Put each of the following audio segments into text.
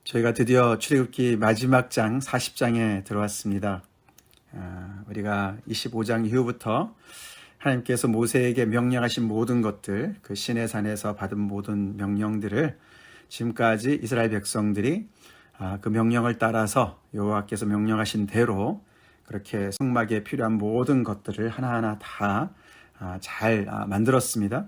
저희가 드디어 출애굽기 마지막 장 40장에 들어왔습니다. 우리가 25장 이후부터 하나님께서 모세에게 명령하신 모든 것들, 그 시내 산에서 받은 모든 명령들을 지금까지 이스라엘 백성들이 그 명령을 따라서 여호와께서 명령하신 대로 그렇게 성막에 필요한 모든 것들을 하나하나 다 잘 만들었습니다.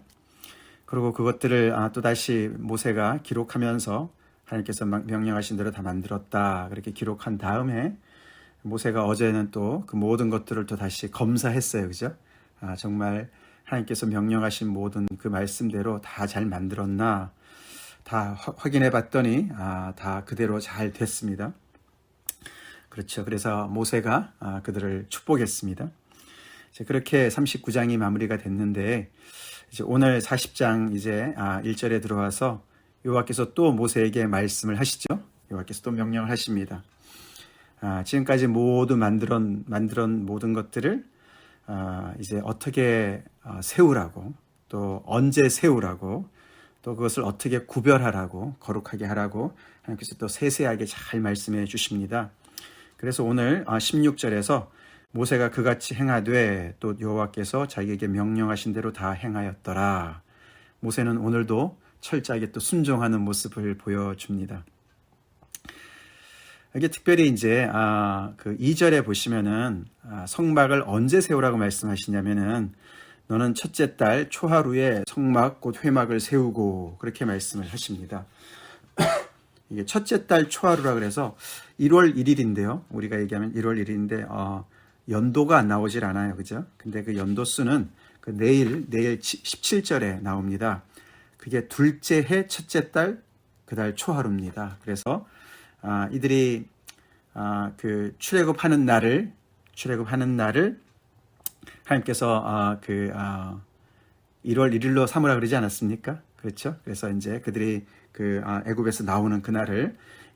그리고 그것들을 또다시 모세가 기록하면서 하나님께서 명령하신 대로 다 만들었다 그렇게 기록한 다음에 모세가 어제는 또 그 모든 것들을 또 다시 검사했어요. 그죠? 정말 하나님께서 명령하신 모든 그 말씀대로 다 잘 만들었나 다 확인해 봤더니 다 그대로 잘 됐습니다. 그렇죠. 그래서 모세가 그들을 축복했습니다. 그렇게 39장이 마무리가 됐는데 이제 오늘 40장 이제 1절에 들어와서 여호와께서 또 모세에게 말씀을 하시죠. 여호와께서 또 명령을 하십니다. 지금까지 모두 만들었 모든 것들을 이제 어떻게 세우라고, 또 언제 세우라고, 또 그것을 어떻게 구별하라고, 거룩하게 하라고 하나님께서 또 세세하게 잘 말씀해 주십니다. 그래서 오늘 16절에서 모세가 그같이 행하되 또 여호와께서 자기에게 명령하신 대로 다 행하였더라. 모세는 오늘도 철저하게 또 순종하는 모습을 보여줍니다. 이게 특별히 이제 그 2절에 보시면은 성막을 언제 세우라고 말씀하시냐면은 너는 첫째 달 초하루에 성막 곧 회막을 세우고 그렇게 말씀을 하십니다. 이게 첫째 달 초하루라 그래서 1월 1일인데요. 우리가 얘기하면 1월 1일인데 연도가 안 나오질 않아요. 그죠? 근데 그 연도수는 그 내일 17절에 나옵니다. 그게 둘째 해 첫째 달 그 달 초하루입니다. 그래서 이들이 그 출애굽하는 날을 하나님께서 1월 1일로 삼으라 그러지 않았습니까? 그렇죠? 그래서 이제 그들이 그 애굽에서 나오는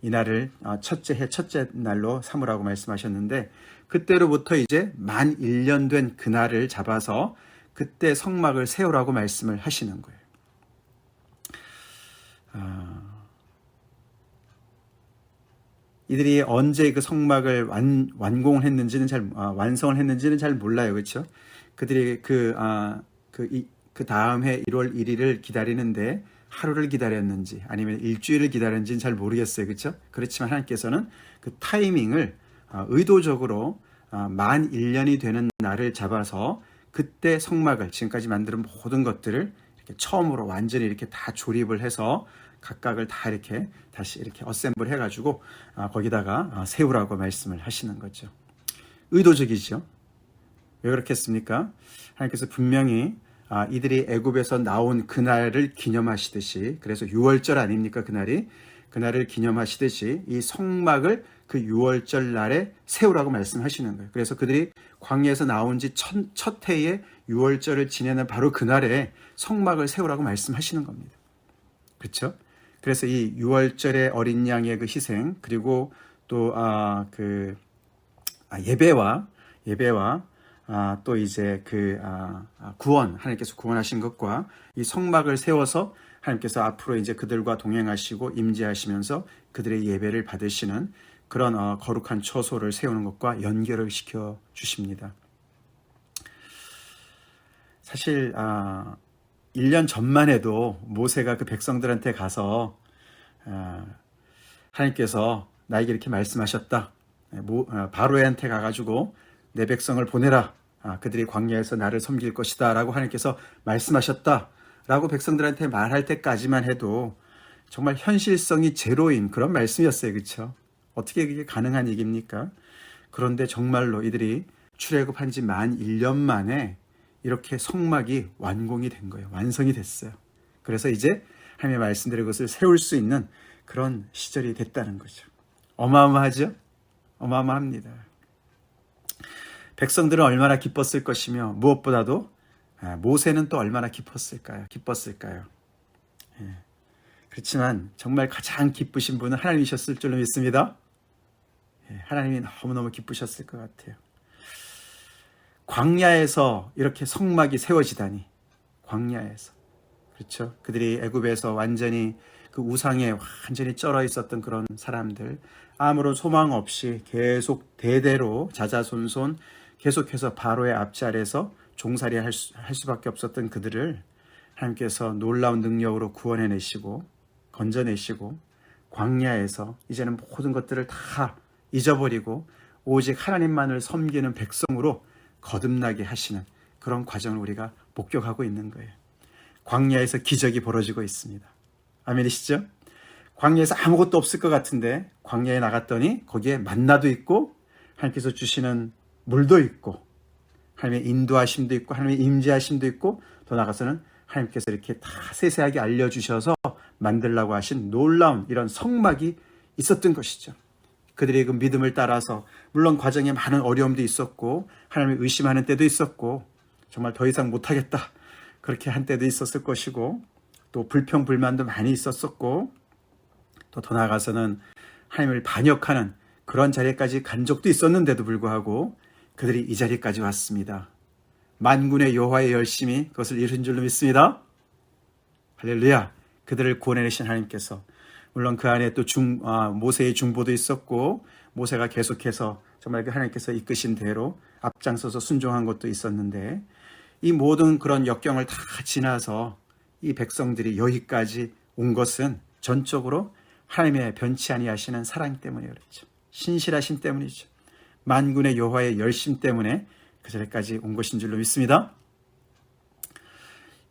이 날을 첫째 해 첫째 날로 삼으라고 말씀하셨는데 그때로부터 이제 만 1년 된 그날을 잡아서 그때 성막을 세우라고 말씀을 하시는 거예요. 이들이 언제 그 성막을 완성을 했는지는 잘 몰라요. 그렇죠? 그들이 그 다음 해 1월 1일을 기다리는데 하루를 기다렸는지 아니면 일주일을 기다렸는지는 잘 모르겠어요. 그렇죠? 그렇지만 하나님께서는 그 타이밍을 의도적으로 만 1년이 되는 날을 잡아서 그때 성막을 지금까지 만든 모든 것들을 이렇게 처음으로 완전히 이렇게 다 조립을 해서 각각을 다 이렇게 다시 이렇게 어셈블 해가지고 거기다가 세우라고 말씀을 하시는 거죠. 의도적이죠. 왜 그렇겠습니까? 하나님께서 분명히 이들이 애굽에서 나온 그날을 기념하시듯이 그래서 6월절 아닙니까? 그날을 기념하시듯이 이 성막을 그 6월절 날에 세우라고 말씀하시는 거예요. 그래서 그들이 광야에서 나온 지 첫 해에 6월절을 지내는 바로 그날에 성막을 세우라고 말씀하시는 겁니다. 그렇죠? 그래서 이 6월절의 어린 양의 그 희생 그리고 또 예배와 또 이제 그 구원 하나님께서 구원하신 것과 이 성막을 세워서 하나님께서 앞으로 이제 그들과 동행하시고 임재하시면서 그들의 예배를 받으시는 그런 거룩한 처소를 세우는 것과 연결을 시켜 주십니다. 사실 1년 전만 해도 모세가 그 백성들한테 가서 하나님께서 나에게 이렇게 말씀하셨다. 바로한테 가가지고 내 백성을 보내라. 그들이 광야에서 나를 섬길 것이다. 라고 하나님께서 말씀하셨다. 라고 백성들한테 말할 때까지만 해도 정말 현실성이 제로인 그런 말씀이었어요. 그렇죠? 어떻게 그게 가능한 얘기입니까? 그런데 정말로 이들이 출애굽한 지 만 1년 만에 이렇게 성막이 완공이 된 거예요. 완성이 됐어요. 그래서 이제 하나님의 말씀대로 그것을 세울 수 있는 그런 시절이 됐다는 거죠. 어마어마하죠? 어마어마합니다. 백성들은 얼마나 기뻤을 것이며 무엇보다도 모세는 또 얼마나 기뻤을까요? 그렇지만 정말 가장 기쁘신 분은 하나님이셨을 줄로 믿습니다. 하나님이 너무너무 기쁘셨을 것 같아요. 광야에서 이렇게 성막이 세워지다니. 광야에서. 그렇죠? 그들이 애굽에서 완전히 그 우상에 완전히 쩔어 있었던 그런 사람들, 아무런 소망 없이 계속 대대로 자자손손 계속해서 바로의 앞자리에서 종살이 할 수밖에 없었던 그들을 하나님께서 놀라운 능력으로 구원해내시고 건져내시고 광야에서 이제는 모든 것들을 다 잊어버리고 오직 하나님만을 섬기는 백성으로 거듭나게 하시는 그런 과정을 우리가 목격하고 있는 거예요. 광야에서 기적이 벌어지고 있습니다. 아멘이시죠? 광야에서 아무것도 없을 것 같은데 광야에 나갔더니 거기에 만나도 있고 하나님께서 주시는 물도 있고 하나님의 인도하심도 있고 하나님의 임재하심도 있고 더 나아가서는 하나님께서 이렇게 다 세세하게 알려주셔서 만들라고 하신 놀라운 이런 성막이 있었던 것이죠. 그들의 그 믿음을 따라서 물론 과정에 많은 어려움도 있었고 하나님을 의심하는 때도 있었고 정말 더 이상 못하겠다 그렇게 한 때도 있었을 것이고 또 불평불만도 많이 있었었고 또 더 나아가서는 하나님을 반역하는 그런 자리까지 간 적도 있었는데도 불구하고 그들이 이 자리까지 왔습니다. 만군의 여호와의 열심이 그것을 이룬 줄로 믿습니다. 할렐루야. 그들을 구원해내신 하나님께서 물론 그 안에 또 모세의 중보도 있었고 모세가 계속해서 정말 그 하나님께서 이끄신 대로 앞장서서 순종한 것도 있었는데 이 모든 그런 역경을 다 지나서 이 백성들이 여기까지 온 것은 전적으로 하나님의 변치 아니하시는 사랑 때문에 그렇죠. 신실하심 때문이죠. 만군의 여호와의 열심 때문에 그 자리까지 온 것인 줄로 믿습니다.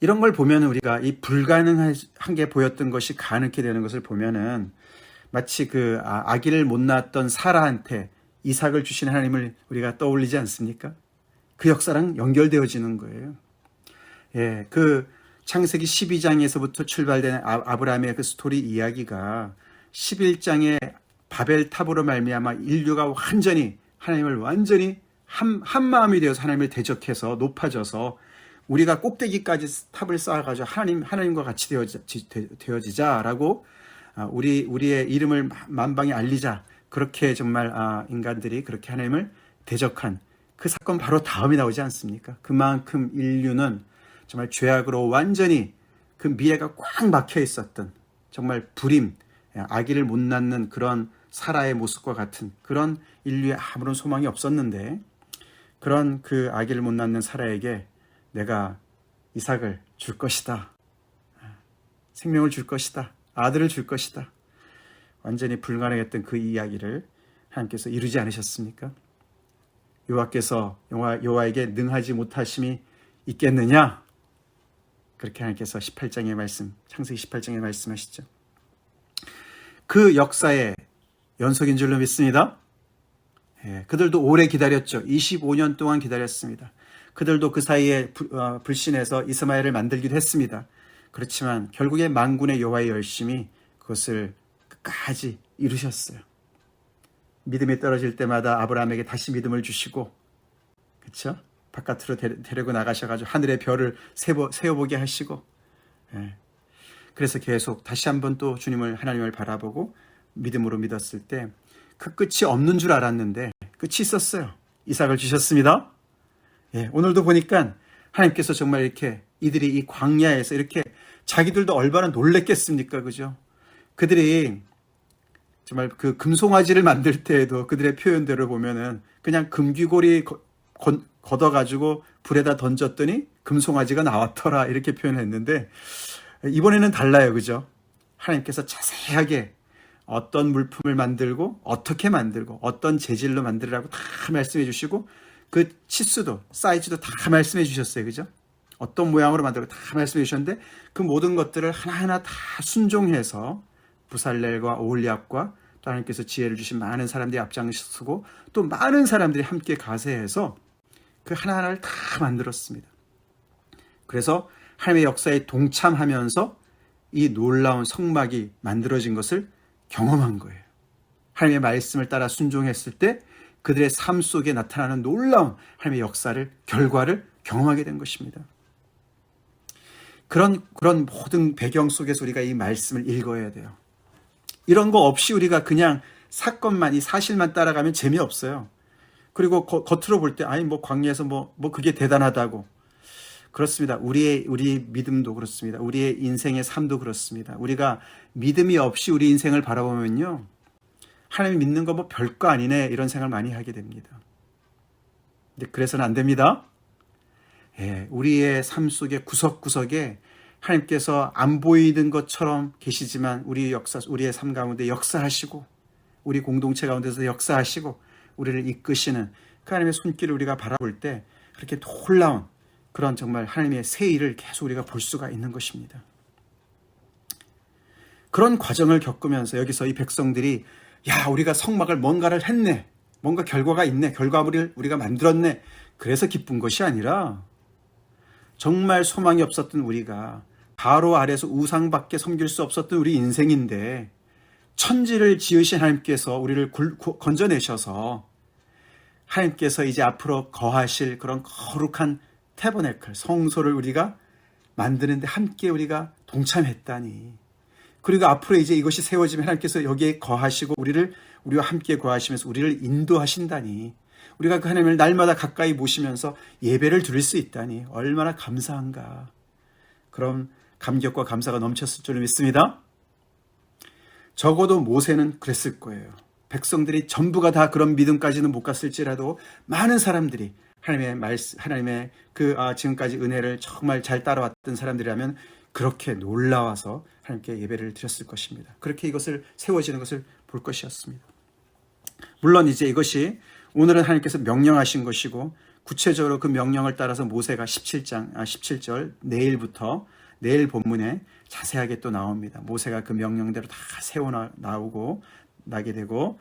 이런 걸 보면 우리가 이 불가능한 게 보였던 것이 가능하게 되는 것을 보면은 마치 그 아기를 못 낳았던 사라한테 이삭을 주신 하나님을 우리가 떠올리지 않습니까? 그 역사랑 연결되어지는 거예요. 예, 그 창세기 12장에서부터 출발되는 아브라함의 그 스토리 이야기가 11장의 바벨탑으로 말미암아 인류가 완전히 하나님을 완전히 한 마음이 되어서 하나님을 대적해서 높아져서 우리가 꼭대기까지 탑을 쌓아가지고 하나님과 같이 되어지자라고 우리의 이름을 만방에 알리자 그렇게 정말 인간들이 그렇게 하나님을 대적한 그 사건 바로 다음이 나오지 않습니까? 그만큼 인류는 정말 죄악으로 완전히 그 미래가 꽉 막혀 있었던 정말 불임, 아기를 못 낳는 그런 사라의 모습과 같은 그런 인류에 아무런 소망이 없었는데 그런 그 아기를 못 낳는 사라에게 내가 이삭을 줄 것이다. 생명을 줄 것이다. 아들을 줄 것이다. 완전히 불가능했던 그 이야기를 하나님께서 이루지 않으셨습니까? 여호와에게 능하지 못하심이 있겠느냐? 그렇게 하나님께서 18장의 말씀, 창세기 18장에 말씀하시죠. 그 역사의 연속인 줄로 믿습니다. 그들도 오래 기다렸죠. 25년 동안 기다렸습니다. 그들도 그 사이에 불신해서 이스마엘을 만들기도 했습니다. 그렇지만 결국에 만군의 여호와의 열심이 그것을 끝까지 이루셨어요. 믿음이 떨어질 때마다 아브라함에게 다시 믿음을 주시고, 그렇죠? 바깥으로 데리고 나가셔가지고 하늘의 별을 세어보게 하시고, 그래서 계속 다시 한번 또 하나님을 바라보고 믿음으로 믿었을 때 그 끝이 없는 줄 알았는데 끝이 있었어요. 이삭을 주셨습니다. 오늘도 보니까 하나님께서 정말 이렇게 이들이 이 광야에서 이렇게 자기들도 얼마나 놀랬겠습니까? 그죠? 그들이 정말 그 금송아지를 만들 때에도 그들의 표현대로 보면은 그냥 금귀고리 걷어가지고 불에다 던졌더니 금송아지가 나왔더라 이렇게 표현했는데 이번에는 달라요. 그죠? 하나님께서 자세하게 어떤 물품을 만들고 어떻게 만들고 어떤 재질로 만들라고 다 말씀해 주시고 그 치수도 사이즈도 다 말씀해 주셨어요. 그죠? 어떤 모양으로 만들고 다 말씀해 주셨는데 그 모든 것들을 하나하나 다 순종해서 부살렐과 오홀리압과 또 하나님께서 지혜를 주신 많은 사람들이 앞장서고 또 많은 사람들이 함께 가세해서 그 하나하나를 다 만들었습니다. 그래서 하나님의 역사에 동참하면서 이 놀라운 성막이 만들어진 것을 경험한 거예요. 하나님의 말씀을 따라 순종했을 때 그들의 삶 속에 나타나는 놀라운 하나님의 역사를, 결과를 경험하게 된 것입니다. 그런 모든 배경 속에서 우리가 이 말씀을 읽어야 돼요. 이런 거 없이 우리가 그냥 사건만, 이 사실만 따라가면 재미없어요. 그리고 겉으로 볼 때, 광야에서 그게 대단하다고. 그렇습니다. 우리 믿음도 그렇습니다. 우리의 인생의 삶도 그렇습니다. 우리가 믿음이 없이 우리 인생을 바라보면요, 하나님 믿는 거 뭐 별거 아니네 이런 생각을 많이 하게 됩니다. 근데 그래서는 안 됩니다. 예, 우리의 삶 속의 구석구석에 하나님께서 안 보이는 것처럼 계시지만 우리의 삶 가운데 역사하시고 우리 공동체 가운데서 역사하시고 우리를 이끄시는 그 하나님의 손길을 우리가 바라볼 때 그렇게 놀라운 그런 정말 하나님의 새 일을 계속 우리가 볼 수가 있는 것입니다. 그런 과정을 겪으면서 여기서 이 백성들이 야, 우리가 성막을 뭔가를 했네, 뭔가 결과가 있네, 결과물을 우리가 만들었네, 그래서 기쁜 것이 아니라 정말 소망이 없었던 우리가 바로 아래서 우상밖에 섬길 수 없었던 우리 인생인데 천지를 지으신 하나님께서 우리를 건져내셔서 하나님께서 이제 앞으로 거하실 그런 거룩한 태버네클, 성소를 우리가 만드는데 함께 우리가 동참했다니, 그리고 앞으로 이제 이것이 세워지면 하나님께서 여기에 거하시고 우리와 함께 거하시면서 우리를 인도하신다니, 우리가 그 하나님을 날마다 가까이 모시면서 예배를 드릴 수 있다니 얼마나 감사한가. 그런 감격과 감사가 넘쳤을 줄 믿습니다. 적어도 모세는 그랬을 거예요. 백성들이 전부가 다 그런 믿음까지는 못 갔을지라도 많은 사람들이 하나님의 지금까지 은혜를 정말 잘 따라왔던 사람들이라면 그렇게 놀라워서 하나님께 예배를 드렸을 것입니다. 그렇게 이것을 세워지는 것을 볼 것이었습니다. 물론 이제 이것이 오늘은 하나님께서 명령하신 것이고 구체적으로 그 명령을 따라서 모세가 17절 내일부터 내일 본문에 자세하게 또 나옵니다. 모세가 그 명령대로 다 나게 되고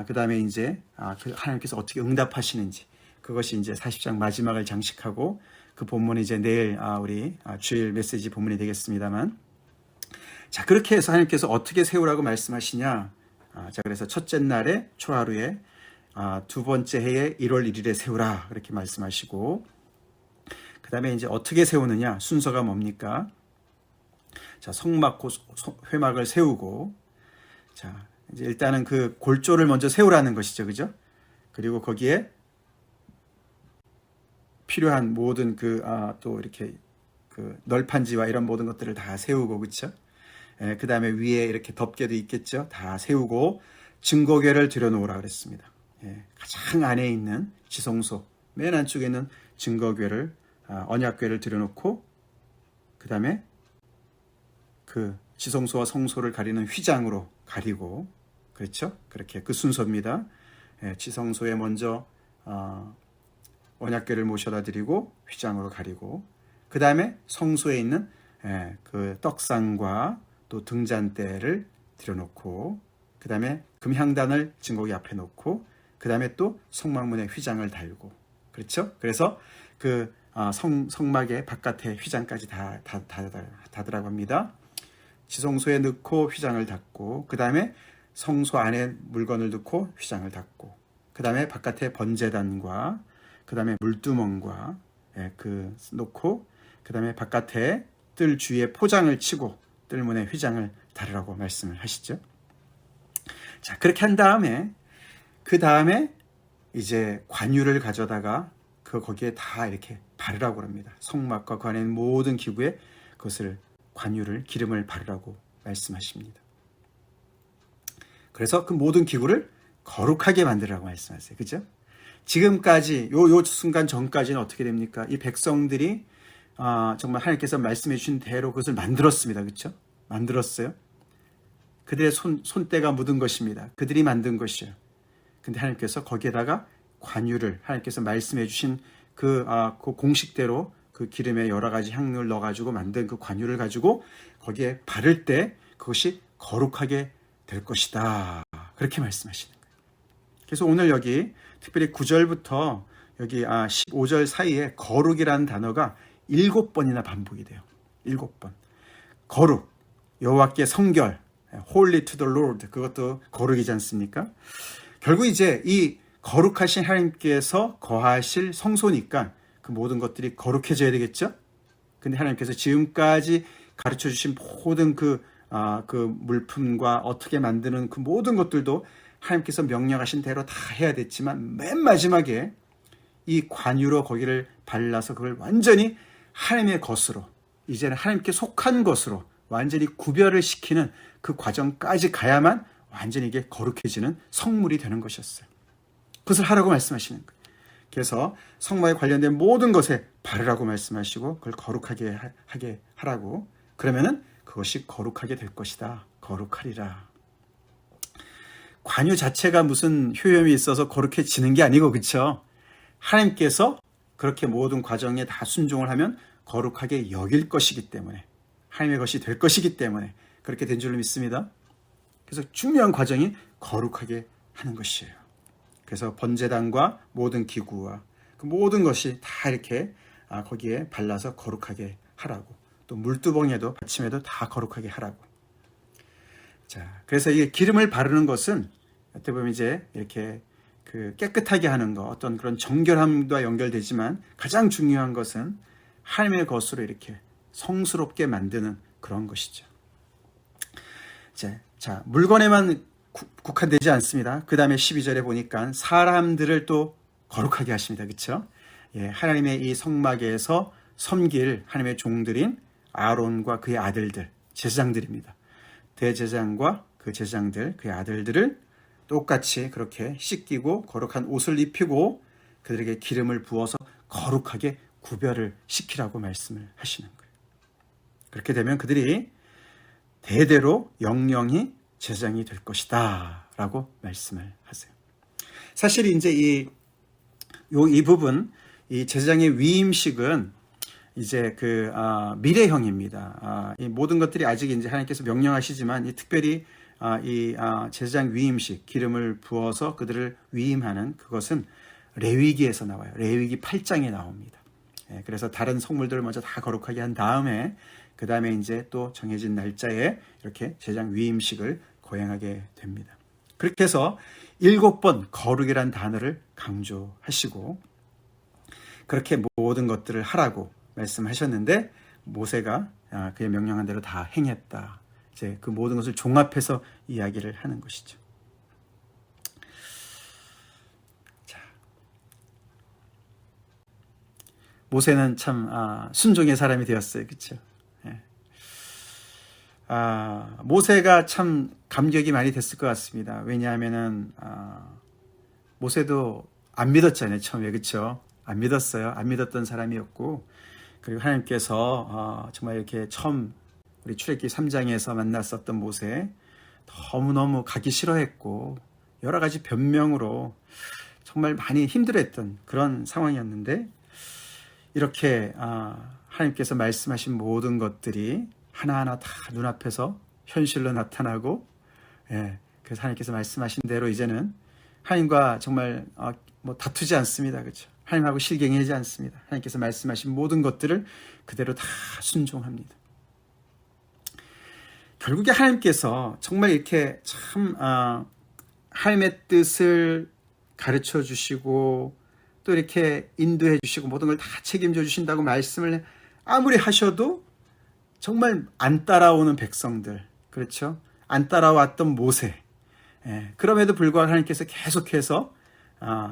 그 다음에 이제 하나님께서 어떻게 응답하시는지, 그것이 이제 40장 마지막을 장식하고 그 본문이 이제 내일 우리 주일 메시지 본문이 되겠습니다만, 자, 그렇게 해서 하나님께서 어떻게 세우라고 말씀하시냐. 자, 그래서 첫째 날에 초하루에 두 번째 해에 1월 1일에 세우라 그렇게 말씀하시고, 그 다음에 이제 어떻게 세우느냐, 순서가 뭡니까? 자, 성막 회막을 세우고, 자, 이제 일단은 그 골조를 먼저 세우라는 것이죠, 그죠? 그리고 거기에 필요한 모든 또 이렇게 그 널판지와 이런 모든 것들을 다 세우고, 그렇죠? 그 다음에 위에 이렇게 덮개도 있겠죠? 다 세우고 증거궤를 들여놓으라 그랬습니다. 가장 안에 있는 지성소 맨 안쪽에 있는 증거궤를 언약궤를 들여놓고, 그 다음에 그 지성소와 성소를 가리는 휘장으로 가리고, 그렇죠? 그렇게 그 순서입니다. 지성소에 먼저 언약궤를 모셔다 드리고 휘장으로 가리고, 그 다음에 성소에 있는 그 떡상과 또 등잔대를 들여놓고, 그 다음에 금향단을 증거궤 앞에 놓고, 그 다음에 또 성막문에 휘장을 달고, 그렇죠? 그래서 그 성막의 바깥에 휘장까지 다 닫으라고 합니다. 지성소에 넣고 휘장을 닫고, 그 다음에 성소 안에 물건을 넣고 휘장을 닫고, 그 다음에 바깥에 번제단과 그 다음에 물두멍과 놓고, 그 다음에 바깥에 뜰 주위에 포장을 치고 뜰문에 휘장을 달으라고 말씀을 하시죠. 자, 그렇게 한 다음에 그 다음에 이제 관유를 가져다가 거기에 다 이렇게 바르라고 합니다. 성막과 그 안에 있는 모든 기구에 그것을 기름을 바르라고 말씀하십니다. 그래서 그 모든 기구를 거룩하게 만들라고 말씀하세요. 그죠? 지금까지 요 순간 전까지는 어떻게 됩니까? 이 백성들이 정말 하나님께서 말씀해 주신 대로 그것을 만들었습니다. 그렇죠? 만들었어요. 그들의 손때가 묻은 것입니다. 그들이 만든 것이에요. 근데 하나님께서 거기에다가 하나님께서 말씀해 주신 그 공식대로 그 기름에 여러 가지 향료를 넣어가지고 만든 그 관유를 가지고 거기에 바를 때 그것이 거룩하게 될 것이다. 그렇게 말씀하시는 거예요. 그래서 오늘 여기 특별히 9절부터 여기 15절 사이에 거룩이라는 단어가 7번이나 반복이 돼요. 7번. 거룩, 여호와께 성결, Holy to the Lord, 그것도 거룩이지 않습니까? 결국 이제 이 거룩하신 하나님께서 거하실 성소니까 그 모든 것들이 거룩해져야 되겠죠? 근데 하나님께서 지금까지 가르쳐 주신 모든 그 물품과 어떻게 만드는 그 모든 것들도 하나님께서 명령하신 대로 다 해야 됐지만 맨 마지막에 이 관유로 거기를 발라서 그걸 완전히 하나님의 것으로, 이제는 하나님께 속한 것으로 완전히 구별을 시키는 그 과정까지 가야만 완전히 이게 거룩해지는 성물이 되는 것이었어요. 그것을 하라고 말씀하시는 거예요. 그래서 성막에 관련된 모든 것에 바르라고 말씀하시고 그걸 거룩하게 하게 하라고. 그러면은 그것이 거룩하게 될 것이다. 거룩하리라. 관유 자체가 무슨 효염이 있어서 거룩해지는 게 아니고, 그렇죠? 하나님께서 그렇게 모든 과정에 다 순종을 하면 거룩하게 여길 것이기 때문에, 하나님의 것이 될 것이기 때문에 그렇게 된 줄로 믿습니다. 그래서 중요한 과정이 거룩하게 하는 것이에요. 그래서 번제단과 모든 기구와 그 모든 것이 다 이렇게 거기에 발라서 거룩하게 하라고. 또 물두멍에도 받침에도 다 거룩하게 하라고. 자, 그래서 이게 기름을 바르는 것은 어떻게 보면 이제 이렇게 그 깨끗하게 하는 것, 어떤 그런 정결함과 연결되지만 가장 중요한 것은 하나님의 것으로 이렇게 성스럽게 만드는 그런 것이죠. 자, 물건에만 국한되지 않습니다. 그 다음에 12절에 보니까 사람들을 또 거룩하게 하십니다. 그렇죠? 예, 하나님의 이 성막에서 섬길 하나님의 종들인 아론과 그의 아들들, 제사장들입니다. 대제사장과 그 제사장들, 그의 아들들을 똑같이 그렇게 씻기고 거룩한 옷을 입히고 그들에게 기름을 부어서 거룩하게 구별을 시키라고 말씀을 하시는 거예요. 그렇게 되면 그들이 대대로 영영이 제사장이 될 것이다 라고 말씀을 하세요. 사실 이제 이 부분, 이 제사장의 위임식은 이제 미래형입니다. 이 모든 것들이 아직 이제 하나님께서 명령하시지만, 특별히 제사장 위임식, 기름을 부어서 그들을 위임하는 그것은 레위기에서 나와요. 레위기 8장에 나옵니다. 예, 그래서 다른 성물들을 먼저 다 거룩하게 한 다음에 그 다음에 이제 또 정해진 날짜에 이렇게 제사장 위임식을 거행하게 됩니다. 그렇게 해서 7번 거룩이란 단어를 강조하시고 그렇게 모든 것들을 하라고 말씀하셨는데 모세가 그의 명령한 대로 다 행했다. 이제 그 모든 것을 종합해서 이야기를 하는 것이죠. 자, 모세는 참 순종의 사람이 되었어요. 그렇죠? 예. 모세가 참 감격이 많이 됐을 것 같습니다. 왜냐하면은 모세도 안 믿었잖아요. 처음에. 그렇죠? 안 믿었어요. 안 믿었던 사람이었고, 그리고 하나님께서 정말 이렇게 처음 우리 출애굽기 3장에서 만났었던 모세, 너무너무 가기 싫어했고 여러 가지 변명으로 정말 많이 힘들어했던 그런 상황이었는데, 이렇게 하나님께서 말씀하신 모든 것들이 하나하나 다 눈앞에서 현실로 나타나고, 예, 그래서 하나님께서 말씀하신 대로 이제는 하나님과 정말 다투지 않습니다. 그렇죠? 하나님하고 실갱이하지 않습니다. 하나님께서 말씀하신 모든 것들을 그대로 다 순종합니다. 결국에 하나님께서 정말 이렇게 참 하나님의 뜻을 가르쳐 주시고 또 이렇게 인도해 주시고 모든 걸 다 책임져 주신다고 말씀을 아무리 하셔도 정말 안 따라오는 백성들, 그렇죠? 안 따라왔던 모세. 예, 그럼에도 불구하고 하나님께서 계속해서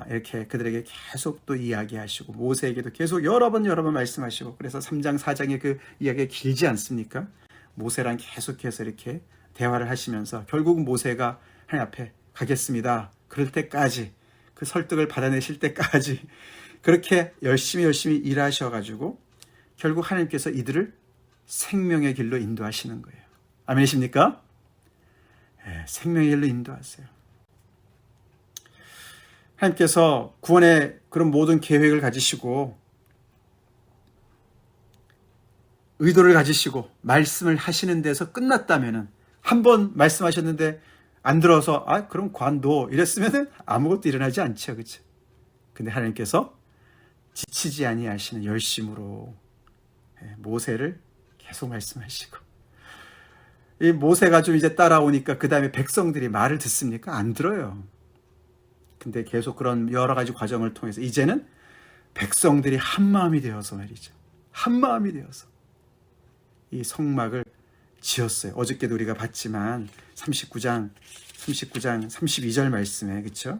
이렇게 그들에게 계속 또 이야기하시고 모세에게도 계속 여러 번 말씀하시고, 그래서 3장 4장의 그 이야기가 길지 않습니까? 모세랑 계속해서 이렇게 대화를 하시면서 결국 모세가 하나님 앞에 가겠습니다. 그럴 때까지, 그 설득을 받아내실 때까지 그렇게 열심히 일하셔가지고 결국 하나님께서 이들을 생명의 길로 인도하시는 거예요. 아멘이십니까? 네, 생명의 길로 인도하세요. 하나님께서 구원의 그런 모든 계획을 가지시고 의도를 가지시고 말씀을 하시는 데서 끝났다면은, 한 번 말씀하셨는데 안 들어서 그럼 관둬 이랬으면은 아무것도 일어나지 않죠. 그렇죠? 근데 하나님께서 지치지 아니하시는 열심으로 모세를 계속 말씀하시고, 이 모세가 좀 이제 따라오니까 그 다음에 백성들이 말을 듣습니까? 안 들어요. 근데 계속 그런 여러 가지 과정을 통해서 이제는 백성들이 한 마음이 되어서 말이죠. 한 마음이 되어서 이 성막을 지었어요. 어저께도 우리가 봤지만 39장 32절 말씀에, 그렇죠?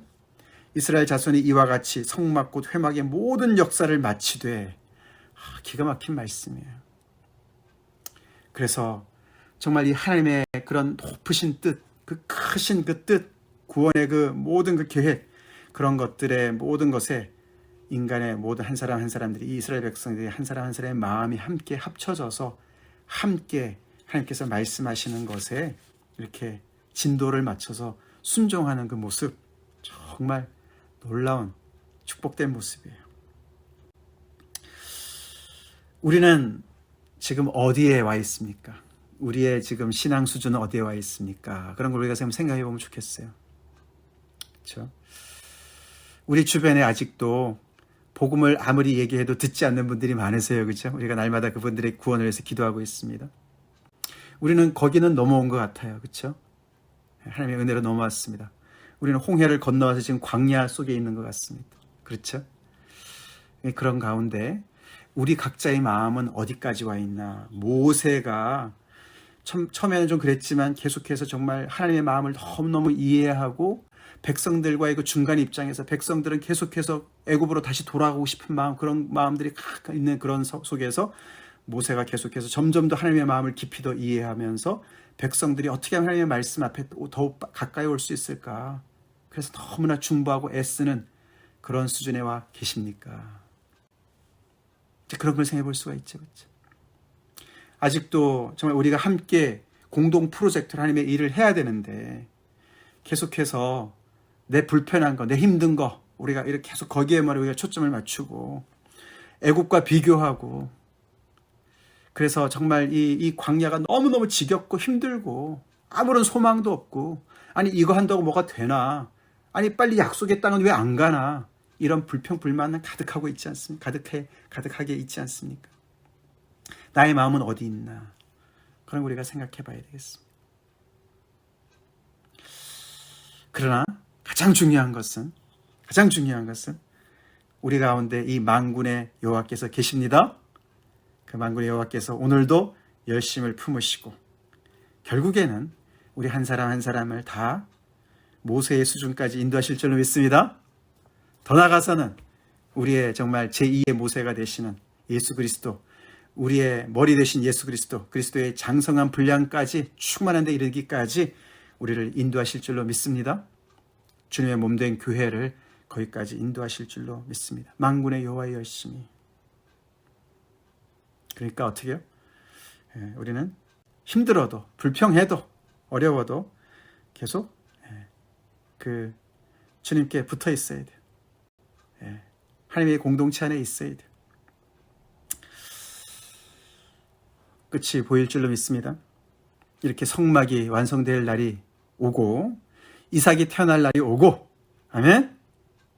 이스라엘 자손이 이와 같이 성막 곧 회막의 모든 역사를 마치되 기가 막힌 말씀이에요. 그래서 정말 이 하나님의 그런 높으신 뜻, 그 크신 그 뜻, 구원의 그 모든 그 계획, 그런 것들의 모든 것에 인간의 모든 한 사람 한 사람들이, 이 이스라엘 백성들이 한 사람 한 사람의 마음이 함께 합쳐져서 함께 하나님께서 말씀하시는 것에 이렇게 진도를 맞춰서 순종하는 그 모습, 정말 놀라운 축복된 모습이에요. 우리는 지금 어디에 와 있습니까? 우리의 지금 신앙 수준은 어디에 와 있습니까? 그런 걸 우리가 지금 생각해 보면 좋겠어요. 그렇죠? 우리 주변에 아직도 복음을 아무리 얘기해도 듣지 않는 분들이 많으세요. 그렇죠? 우리가 날마다 그분들의 구원을 위해서 기도하고 있습니다. 우리는 거기는 넘어온 것 같아요. 그렇죠? 하나님의 은혜로 넘어왔습니다. 우리는 홍해를 건너와서 지금 광야 속에 있는 것 같습니다. 그렇죠? 그런 가운데 우리 각자의 마음은 어디까지 와 있나? 모세가 처음에는 좀 그랬지만 계속해서 정말 하나님의 마음을 너무너무 이해하고 백성들과의 그 중간 입장에서 백성들은 계속해서 애굽으로 다시 돌아가고 싶은 마음, 그런 마음들이 있는 그런 속에서 모세가 계속해서 점점 더 하나님의 마음을 깊이 더 이해하면서 백성들이 어떻게 하면 하나님의 말씀 앞에 더욱 가까이 올 수 있을까? 그래서 너무나 중보하고 애쓰는 그런 수준에 와 계십니까? 그런 걸 생각해 볼 수가 있죠. 그렇죠? 아직도 정말 우리가 함께 공동 프로젝트로 하나님의 일을 해야 되는데 계속해서 내 불편한 거, 내 힘든 거, 우리가 이렇게 계속 거기에만 우리가 초점을 맞추고 애국과 비교하고, 그래서 정말 이 광야가 너무너무 지겹고 힘들고 아무런 소망도 없고, 아니 이거 한다고 뭐가 되나, 아니 빨리 약속의 땅은 왜 안 가나, 이런 불평불만은 가득하고 있지 않습니까? 가득하게 있지 않습니까? 나의 마음은 어디 있나? 그런 우리가 생각해 봐야 되겠습니다. 그러나 가장 중요한 것은 우리 가운데 이 만군의 여호와께서 계십니다. 그 만군의 여호와께서 오늘도 열심을 품으시고 결국에는 우리 한 사람 한 사람을 다 모세의 수준까지 인도하실 줄로 믿습니다. 더 나아가서는 우리의 정말 제2의 모세가 되시는 예수 그리스도, 우리의 머리 되신 예수 그리스도, 그리스도의 장성한 분량까지 충만한 데 이르기까지 우리를 인도하실 줄로 믿습니다. 주님의 몸된 교회를 거기까지 인도하실 줄로 믿습니다. 만군의 여호와의 열심이. 그러니까 어떻게 해요? 우리는 힘들어도, 불평해도, 어려워도 계속 그 주님께 붙어 있어야 돼요. 하나님의 공동체 안에 있어야 돼요. 끝이 보일 줄로 믿습니다. 이렇게 성막이 완성될 날이 오고 이삭이 태어날 날이 오고, 아멘?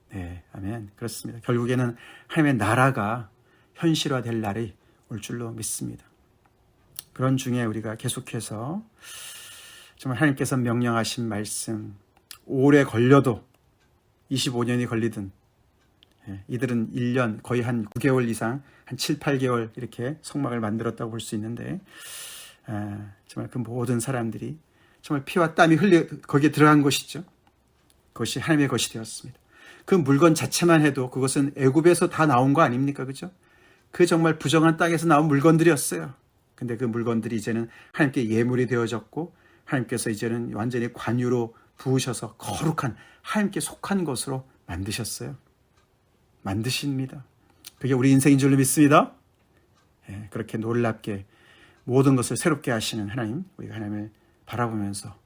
네, 아멘. 그렇습니다. 결국에는 하나님의 나라가 현실화될 날이 올 줄로 믿습니다. 그런 중에 우리가 계속해서 정말 하나님께서 명령하신 말씀, 오래 걸려도 25년이 걸리든, 이들은 1년 거의 한 9개월 이상, 한 7, 8개월 이렇게 성막을 만들었다고 볼 수 있는데, 정말 그 모든 사람들이 정말 피와 땀이 거기에 들어간 것이죠. 그것이 하나님의 것이 되었습니다. 그 물건 자체만 해도 그것은 애굽에서 다 나온 거 아닙니까? 그죠? 그 정말 부정한 땅에서 나온 물건들이었어요. 근데 그 물건들이 이제는 하나님께 예물이 되어졌고, 하나님께서 이제는 완전히 관유로 부으셔서 거룩한, 하나님께 속한 것으로 만드십니다. 그게 우리 인생인 줄로 믿습니다. 그렇게 놀랍게 모든 것을 새롭게 하시는 하나님, 우리가 하나님을 바라보면서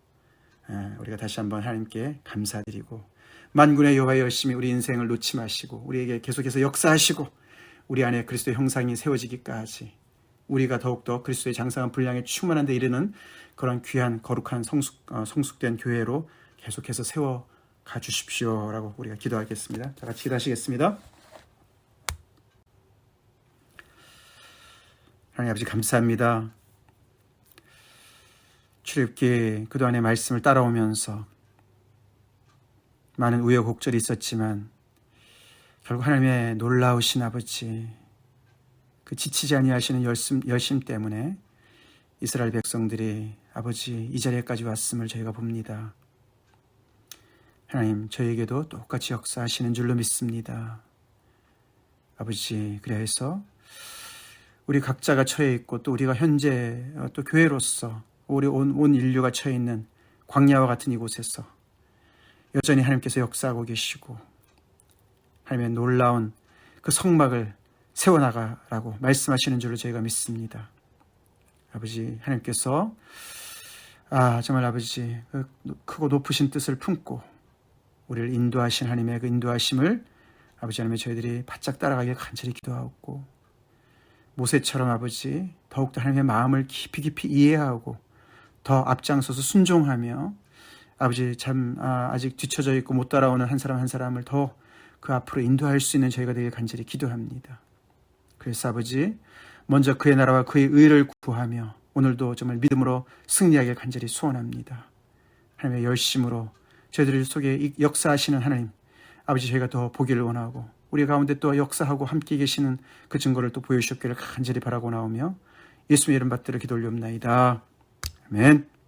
우리가 다시 한번 하나님께 감사드리고, 만군의 여호와의 열심히 우리 인생을 놓지 마시고 우리에게 계속해서 역사하시고 우리 안에 그리스도의 형상이 세워지기까지 우리가 더욱더 그리스도의 장성한 분량에 충만한 데 이르는 그런 귀한 거룩한 성숙된 교회로 계속해서 세워가 주십시오 라고 우리가 기도하겠습니다. 다 같이 기도하시겠습니다. 하나님 아버지 감사합니다. 출애굽기 그동안의 말씀을 따라오면서 많은 우여곡절이 있었지만 결국 하나님의 놀라우신 아버지, 그 지치지 아니하시는 열심 때문에 이스라엘 백성들이 아버지 이 자리에까지 왔음을 저희가 봅니다. 하나님, 저에게도 똑같이 역사하시는 줄로 믿습니다. 아버지, 그래서 우리 각자가 처해 있고 또 우리가 현재 또 교회로서 우리 온 인류가 처해 있는 광야와 같은 이곳에서 여전히 하나님께서 역사하고 계시고 하나님의 놀라운 그 성막을 세워나가라고 말씀하시는 줄로 저희가 믿습니다. 아버지 하나님께서 정말 아버지 그 크고 높으신 뜻을 품고 우리를 인도하신 하나님의 그 인도하심을 아버지 하나님의 저희들이 바짝 따라가길 간절히 기도하고 모세처럼 아버지 더욱더 하나님의 마음을 깊이 이해하고 더 앞장서서 순종하며 아버지 참 아직 뒤처져 있고 못 따라오는 한 사람 한 사람을 더 그 앞으로 인도할 수 있는 저희가 되길 간절히 기도합니다. 그래서 아버지 먼저 그의 나라와 그의 의를 구하며 오늘도 정말 믿음으로 승리하길 간절히 소원합니다. 하나님의 열심으로 저희들 속에 역사하시는 하나님 아버지 저희가 더 보기를 원하고 우리 가운데 또 역사하고 함께 계시는 그 증거를 또 보여주셨기를 간절히 바라고 나오며 예수의 이름 받들어 기도 올리옵나이다. 아멘.